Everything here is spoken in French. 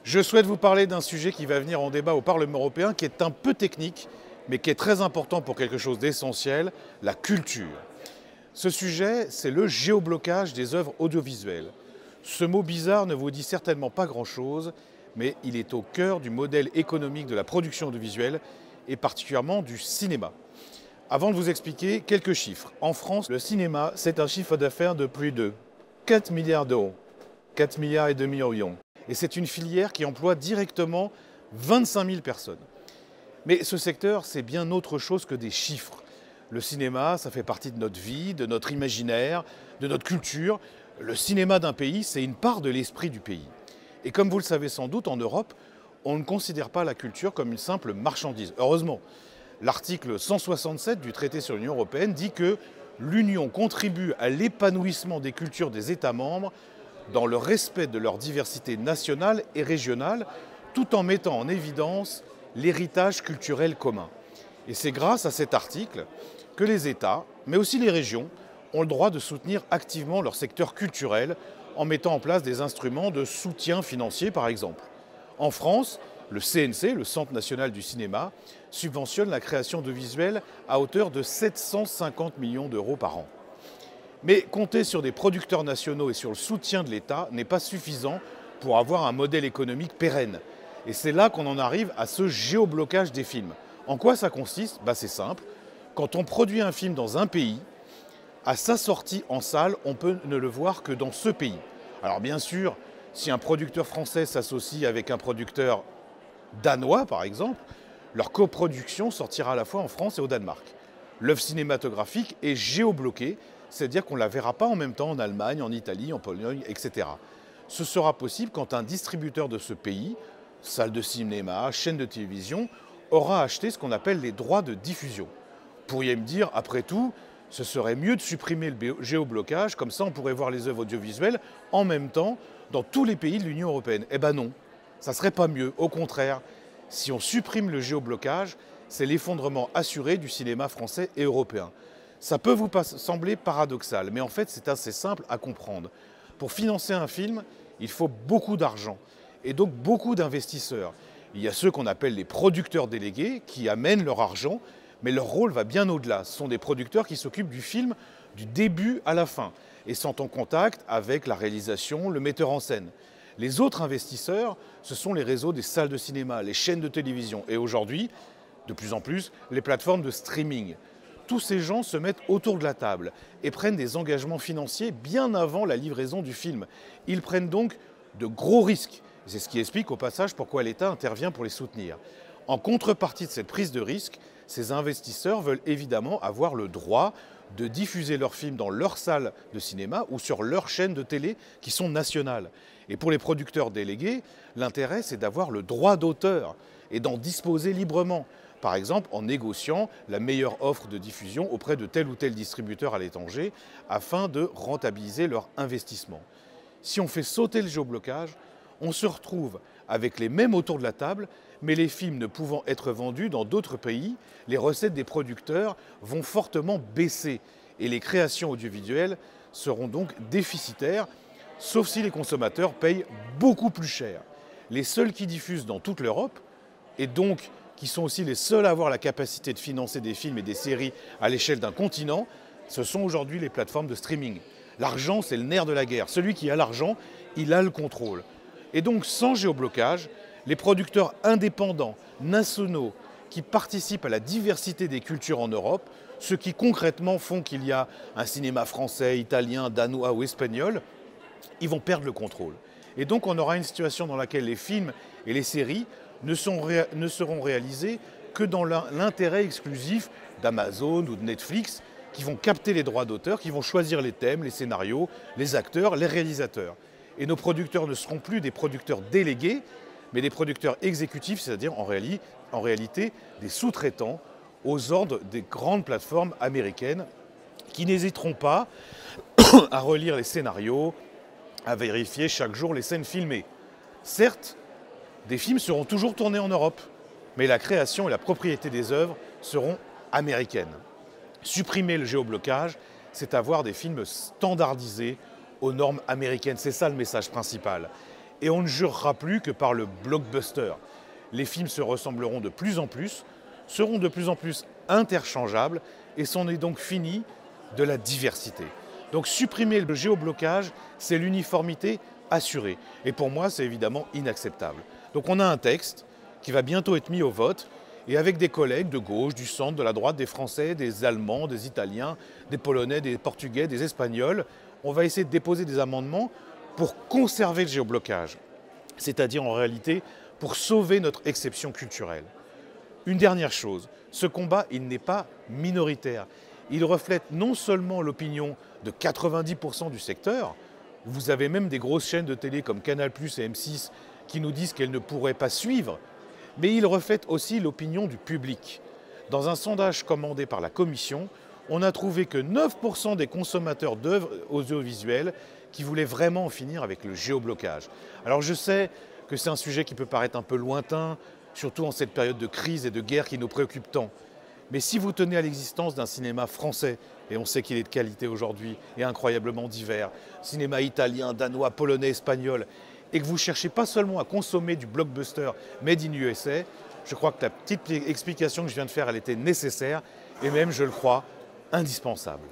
Je souhaite vous parler d'un sujet qui va venir en débat au Parlement européen, qui est un peu technique, mais qui est très important pour quelque chose d'essentiel, la culture. Ce sujet, c'est le géoblocage des œuvres audiovisuelles. Ce mot bizarre ne vous dit certainement pas grand-chose, mais il est au cœur du modèle économique de la production audiovisuelle, et particulièrement du cinéma. Avant de vous expliquer, quelques chiffres. En France, le cinéma, c'est un chiffre d'affaires de plus de 4 milliards d'euros. 4 milliards et demi millions. Et c'est une filière qui emploie directement 25 000 personnes. Mais ce secteur, c'est bien autre chose que des chiffres. Le cinéma, ça fait partie de notre vie, de notre imaginaire, de notre culture. Le cinéma d'un pays, c'est une part de l'esprit du pays. Et comme vous le savez sans doute, en Europe, on ne considère pas la culture comme une simple marchandise. Heureusement, l'article 167 du traité sur l'Union européenne dit que l'Union contribue à l'épanouissement des cultures des États membres dans le respect de leur diversité nationale et régionale, tout en mettant en évidence l'héritage culturel commun. Et c'est grâce à cet article que les États, mais aussi les régions, ont le droit de soutenir activement leur secteur culturel en mettant en place des instruments de soutien financier, par exemple. En France, le CNC, le Centre national du cinéma, subventionne la création de visuels à hauteur de 750 millions d'euros par an. Mais compter sur des producteurs nationaux et sur le soutien de l'État n'est pas suffisant pour avoir un modèle économique pérenne. Et c'est là qu'on en arrive à ce géoblocage des films. En quoi ça consiste ? C'est simple. Quand on produit un film dans un pays, à sa sortie en salle, on peut ne le voir que dans ce pays. Alors bien sûr, si un producteur français s'associe avec un producteur danois, par exemple, leur coproduction sortira à la fois en France et au Danemark. L'œuvre cinématographique est géobloquée, c'est-à-dire qu'on ne la verra pas en même temps en Allemagne, en Italie, en Pologne, etc. Ce sera possible quand un distributeur de ce pays, salle de cinéma, chaîne de télévision, aura acheté ce qu'on appelle les droits de diffusion. Vous pourriez me dire, après tout, ce serait mieux de supprimer le géoblocage, comme ça on pourrait voir les œuvres audiovisuelles en même temps dans tous les pays de l'Union européenne. Eh ben non, ça ne serait pas mieux. Au contraire, si on supprime le géoblocage, c'est l'effondrement assuré du cinéma français et européen. Ça peut vous sembler paradoxal, mais en fait c'est assez simple à comprendre. Pour financer un film, il faut beaucoup d'argent et donc beaucoup d'investisseurs. Il y a ceux qu'on appelle les producteurs délégués qui amènent leur argent, mais leur rôle va bien au-delà. Ce sont des producteurs qui s'occupent du film du début à la fin et sont en contact avec la réalisation, le metteur en scène. Les autres investisseurs, ce sont les réseaux des salles de cinéma, les chaînes de télévision et aujourd'hui, de plus en plus, les plateformes de streaming. Tous ces gens se mettent autour de la table et prennent des engagements financiers bien avant la livraison du film. Ils prennent donc de gros risques. C'est ce qui explique au passage pourquoi l'État intervient pour les soutenir. En contrepartie de cette prise de risque, ces investisseurs veulent évidemment avoir le droit de diffuser leurs films dans leur salle de cinéma ou sur leurs chaînes de télé qui sont nationales. Et pour les producteurs délégués, l'intérêt c'est d'avoir le droit d'auteur et d'en disposer librement. Par exemple, en négociant la meilleure offre de diffusion auprès de tel ou tel distributeur à l'étranger afin de rentabiliser leur investissement. Si on fait sauter le géoblocage, on se retrouve avec les mêmes autour de la table, mais les films ne pouvant être vendus dans d'autres pays, les recettes des producteurs vont fortement baisser et les créations audiovisuelles seront donc déficitaires, sauf si les consommateurs payent beaucoup plus cher. Les seuls qui diffusent dans toute l'Europe, et donc qui sont aussi les seuls à avoir la capacité de financer des films et des séries à l'échelle d'un continent, ce sont aujourd'hui les plateformes de streaming. L'argent, c'est le nerf de la guerre. Celui qui a l'argent, il a le contrôle. Et donc, sans géoblocage, les producteurs indépendants, nationaux, qui participent à la diversité des cultures en Europe, ceux qui concrètement font qu'il y a un cinéma français, italien, danois ou espagnol, ils vont perdre le contrôle. Et donc, on aura une situation dans laquelle les films et les séries ne seront réalisés que dans l'intérêt exclusif d'Amazon ou de Netflix, qui vont capter les droits d'auteur, qui vont choisir les thèmes, les scénarios, les acteurs, les réalisateurs. Et nos producteurs ne seront plus des producteurs délégués, mais des producteurs exécutifs, c'est-à-dire en réalité des sous-traitants aux ordres des grandes plateformes américaines qui n'hésiteront pas à relire les scénarios, à vérifier chaque jour les scènes filmées. Certes, des films seront toujours tournés en Europe, mais la création et la propriété des œuvres seront américaines. Supprimer le géoblocage, c'est avoir des films standardisés aux normes américaines. C'est ça le message principal. Et on ne jurera plus que par le blockbuster. Les films se ressembleront de plus en plus, seront de plus en plus interchangeables et c'en est donc fini de la diversité. Donc supprimer le géoblocage, c'est l'uniformité assurée. Et pour moi, c'est évidemment inacceptable. Donc on a un texte qui va bientôt être mis au vote et avec des collègues de gauche, du centre, de la droite, des Français, des Allemands, des Italiens, des Polonais, des Portugais, des Espagnols, on va essayer de déposer des amendements pour conserver le géoblocage, c'est-à-dire en réalité pour sauver notre exception culturelle. Une dernière chose, ce combat, il n'est pas minoritaire. Il reflète non seulement l'opinion de 90% du secteur, vous avez même des grosses chaînes de télé comme Canal+ et M6 qui nous disent qu'elles ne pourraient pas suivre, mais il reflète aussi l'opinion du public. Dans un sondage commandé par la Commission, on a trouvé que 9% des consommateurs d'œuvres audiovisuelles qui voulaient vraiment en finir avec le géoblocage. Alors je sais que c'est un sujet qui peut paraître un peu lointain, surtout en cette période de crise et de guerre qui nous préoccupe tant. Mais si vous tenez à l'existence d'un cinéma français, et on sait qu'il est de qualité aujourd'hui et incroyablement divers, cinéma italien, danois, polonais, espagnol, et que vous ne cherchez pas seulement à consommer du blockbuster made in USA, je crois que la petite explication que je viens de faire, elle était nécessaire et même, je le crois, indispensable.